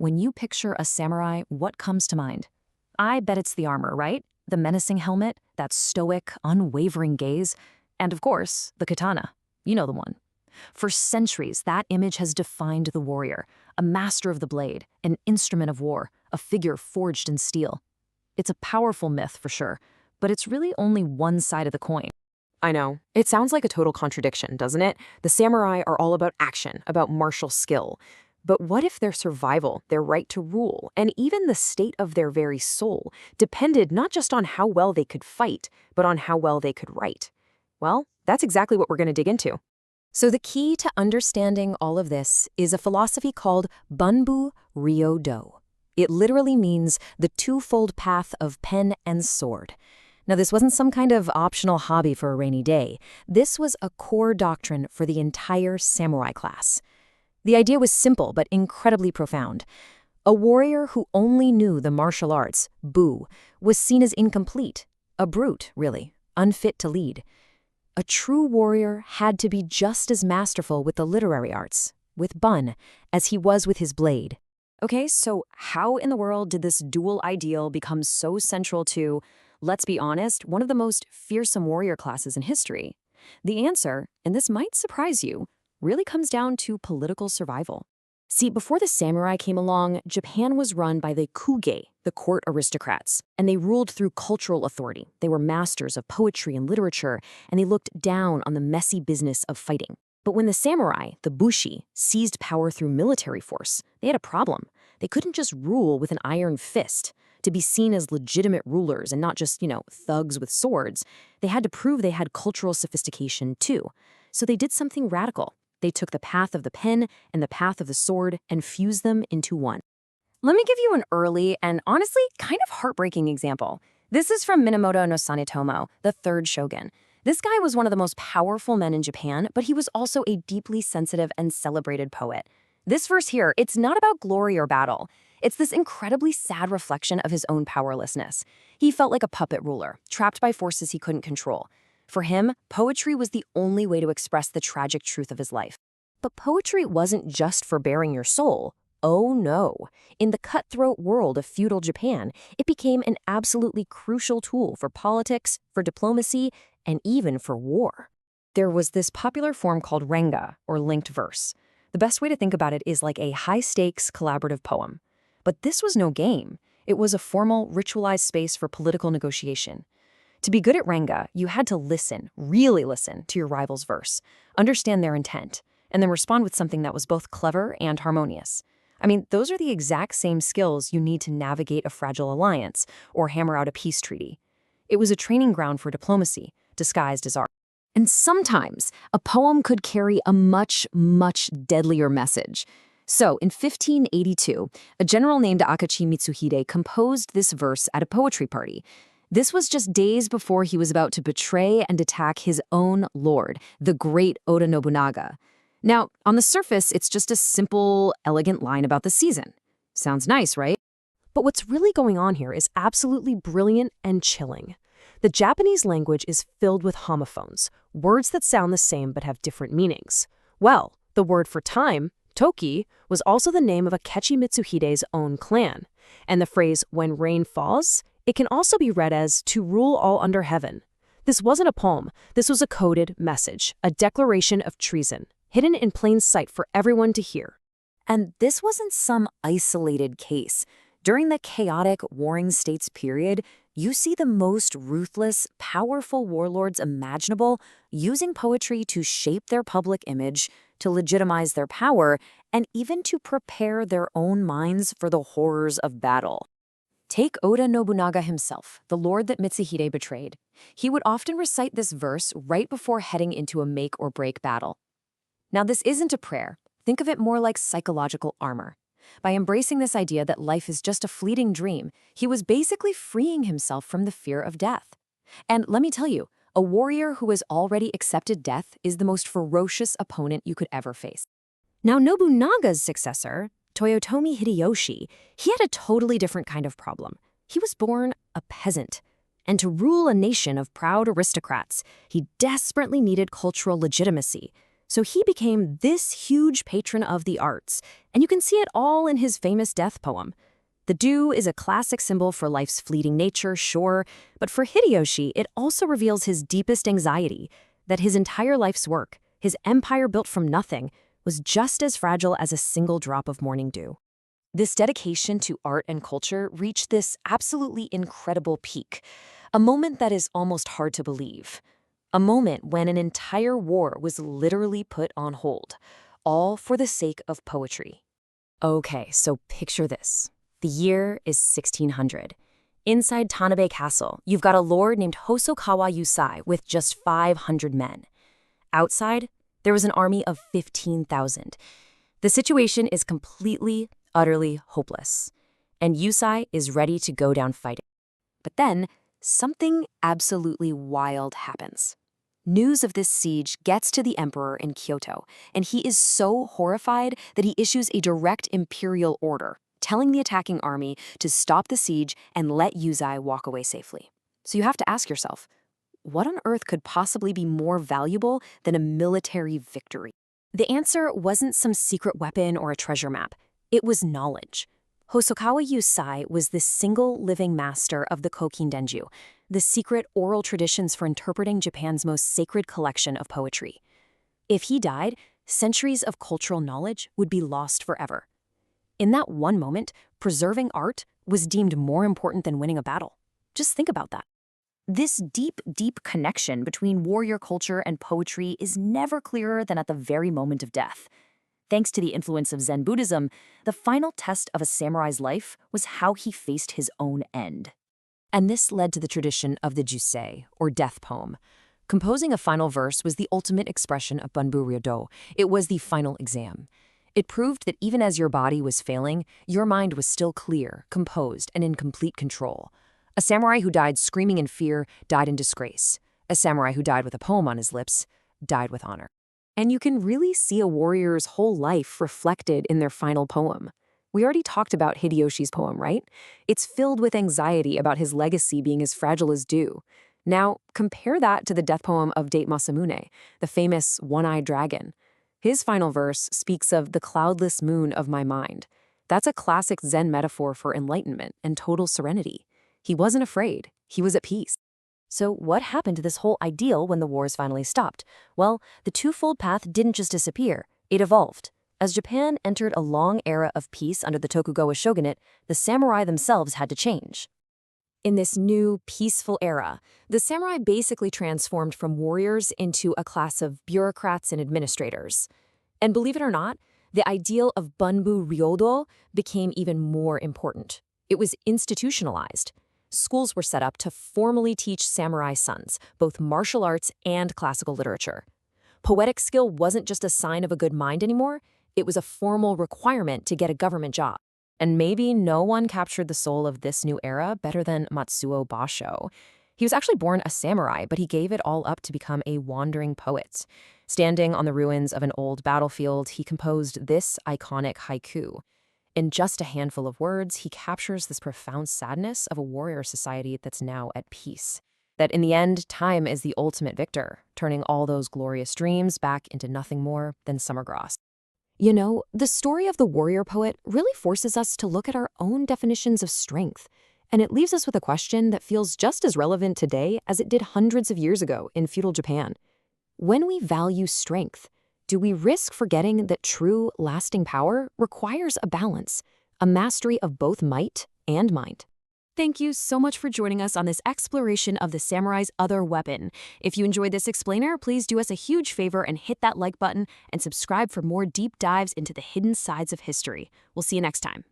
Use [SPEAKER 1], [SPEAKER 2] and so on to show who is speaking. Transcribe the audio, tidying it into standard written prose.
[SPEAKER 1] when you picture a samurai, what comes to mind? I bet it's the armor, right? The menacing helmet, that stoic, unwavering gaze, and of course, the katana. You know the one. For centuries, that image has defined the warrior, a master of the blade, an instrument of war, a figure forged in steel. It's a powerful myth for sure, but it's really only one side of the coin.
[SPEAKER 2] I know. It sounds like a total contradiction, doesn't it? The samurai are all about action, about martial skill. But what if their survival, their right to rule, and even the state of their very soul depended not just on how well they could fight, but on how well they could write? Well, that's exactly what we're going to dig into.
[SPEAKER 3] So the key to understanding all of this is a philosophy called bunbu ryōdō. It literally means the twofold path of pen and sword. Now, this wasn't some kind of optional hobby for a rainy day. This was a core doctrine for the entire samurai class. The idea was simple but incredibly profound. A warrior who only knew the martial arts, bu, was seen as incomplete, a brute, really, unfit to lead. A true warrior had to be just as masterful with the literary arts, with bun, as he was with his blade.
[SPEAKER 1] Okay, so how in the world did this dual ideal become so central to, let's be honest, one of the most fearsome warrior classes in history? The answer, and this might surprise you, really comes down to political survival. See, before the samurai came along, Japan was run by the kuge, the court aristocrats, and they ruled through cultural authority. They were masters of poetry and literature, and they looked down on the messy business of fighting. But when the samurai, the bushi, seized power through military force, they had a problem. They couldn't just rule with an iron fist. To be seen as legitimate rulers and not just, thugs with swords, they had to prove they had cultural sophistication too. So they did something radical. They took the path of the pen and the path of the sword and fused them into one. Let me give you an early and honestly kind of heartbreaking example. This is from Minamoto no Sanetomo, the third shogun. This guy was one of the most powerful men in Japan, but he was also a deeply sensitive and celebrated poet. This verse here, it's not about glory or battle. It's this incredibly sad reflection of his own powerlessness. He felt like a puppet ruler, trapped by forces he couldn't control. For him, poetry was the only way to express the tragic truth of his life. But poetry wasn't just for bearing your soul. Oh no. In the cutthroat world of feudal Japan, it became an absolutely crucial tool for politics, for diplomacy, and even for war. There was this popular form called renga, or linked verse. The best way to think about it is like a high-stakes collaborative poem. But this was no game. It was a formal, ritualized space for political negotiation. To be good at renga, you had to listen, really listen, to your rival's verse, understand their intent, and then respond with something that was both clever and harmonious. I mean, those are the exact same skills you need to navigate a fragile alliance or hammer out a peace treaty. It was a training ground for diplomacy, disguised as art. And sometimes, a poem could carry a much, much deadlier message. So, in 1582, a general named Akachi Mitsuhide composed this verse at a poetry party. This was just days before he was about to betray and attack his own lord, the great Oda Nobunaga. Now, on the surface, it's just a simple, elegant line about the season. Sounds nice, right?
[SPEAKER 3] But what's really going on here is absolutely brilliant and chilling. The Japanese language is filled with homophones, words that sound the same but have different meanings. Well, the word for time, toki, was also the name of Akechi Mitsuhide's own clan. And the phrase, when rain falls, it can also be read as to rule all under heaven. This wasn't a poem. This was a coded message, a declaration of treason, hidden in plain sight for everyone to hear.
[SPEAKER 1] And this wasn't some isolated case. During the chaotic Warring States period, you see the most ruthless, powerful warlords imaginable using poetry to shape their public image, to legitimize their power, and even to prepare their own minds for the horrors of battle. Take Oda Nobunaga himself, the lord that Mitsuhide betrayed. He would often recite this verse right before heading into a make-or-break battle. Now, this isn't a prayer. Think of it more like psychological armor. By embracing this idea that life is just a fleeting dream, he was basically freeing himself from the fear of death. And let me tell you, a warrior who has already accepted death is the most ferocious opponent you could ever face. Now, Nobunaga's successor, Toyotomi Hideyoshi, he had a totally different kind of problem. He was born a peasant. And to rule a nation of proud aristocrats, he desperately needed cultural legitimacy.
[SPEAKER 3] So he became this huge patron of the arts, and you can see it all in his famous death poem. The dew is a classic symbol for life's fleeting nature, sure, but for Hideyoshi, it also reveals his deepest anxiety, that his entire life's work, his empire built from nothing, was just as fragile as a single drop of morning dew. This dedication to art and culture reached this absolutely incredible peak, a moment that is almost hard to believe. A moment when an entire war was literally put on hold, all for the sake of poetry. Okay, so picture this. The year is 1600. Inside Tanabe Castle, you've got a lord named Hosokawa Yusai with just 500 men. Outside, there was an army of 15,000. The situation is completely, utterly hopeless, and Yusai is ready to go down fighting. But then, something absolutely wild happens. News of this siege gets to the emperor in Kyoto, and he is so horrified that he issues a direct imperial order, telling the attacking army to stop the siege and let Yusai walk away safely. So you have to ask yourself, what on earth could possibly be more valuable than a military victory? The answer wasn't some secret weapon or a treasure map. It was knowledge. Hosokawa Yusai was the single living master of the Kokin Denju, the secret oral traditions for interpreting Japan's most sacred collection of poetry. If he died, centuries of cultural knowledge would be lost forever. In that one moment, preserving art was deemed more important than winning a battle. Just think about that. This deep, deep connection between warrior culture and poetry is never clearer than at the very moment of death. Thanks to the influence of Zen Buddhism, the final test of a samurai's life was how he faced his own end. And this led to the tradition of the jisei, or death poem. Composing a final verse was the ultimate expression of bunbu ryōdō. It was the final exam. It proved that even as your body was failing, your mind was still clear, composed, and in complete control. A samurai who died screaming in fear died in disgrace. A samurai who died with a poem on his lips died with honor. And you can really see a warrior's whole life reflected in their final poem. We already talked about Hideyoshi's poem, right? It's filled with anxiety about his legacy being as fragile as dew. Now, compare that to the death poem of Date Masamune, the famous one-eyed dragon. His final verse speaks of the cloudless moon of my mind. That's a classic Zen metaphor for enlightenment and total serenity. He wasn't afraid. He was at peace. So what happened to this whole ideal when the wars finally stopped? Well, the twofold path didn't just disappear. It evolved. As Japan entered a long era of peace under the Tokugawa shogunate, the samurai themselves had to change. In this new, peaceful era, the samurai basically transformed from warriors into a class of bureaucrats and administrators. And believe it or not, the ideal of bunbu ryōdō became even more important. It was institutionalized. Schools were set up to formally teach samurai sons both martial arts and classical literature. Poetic skill wasn't just a sign of a good mind anymore. It was a formal requirement to get a government job. And maybe no one captured the soul of this new era better than Matsuo Basho. He was actually born a samurai, but he gave it all up to become a wandering poet. Standing on the ruins of an old battlefield, he composed this iconic haiku. In just a handful of words, he captures this profound sadness of a warrior society that's now at peace. That in the end, time is the ultimate victor, turning all those glorious dreams back into nothing more than summer grass. You know, the story of the warrior poet really forces us to look at our own definitions of strength, and it leaves us with a question that feels just as relevant today as it did hundreds of years ago in feudal Japan. When we value strength, do we risk forgetting that true, lasting power requires a balance, a mastery of both might and mind? Thank you so much for joining us on this exploration of the samurai's other weapon. If you enjoyed this explainer, please do us a huge favor and hit that like button and subscribe for more deep dives into the hidden sides of history. We'll see you next time.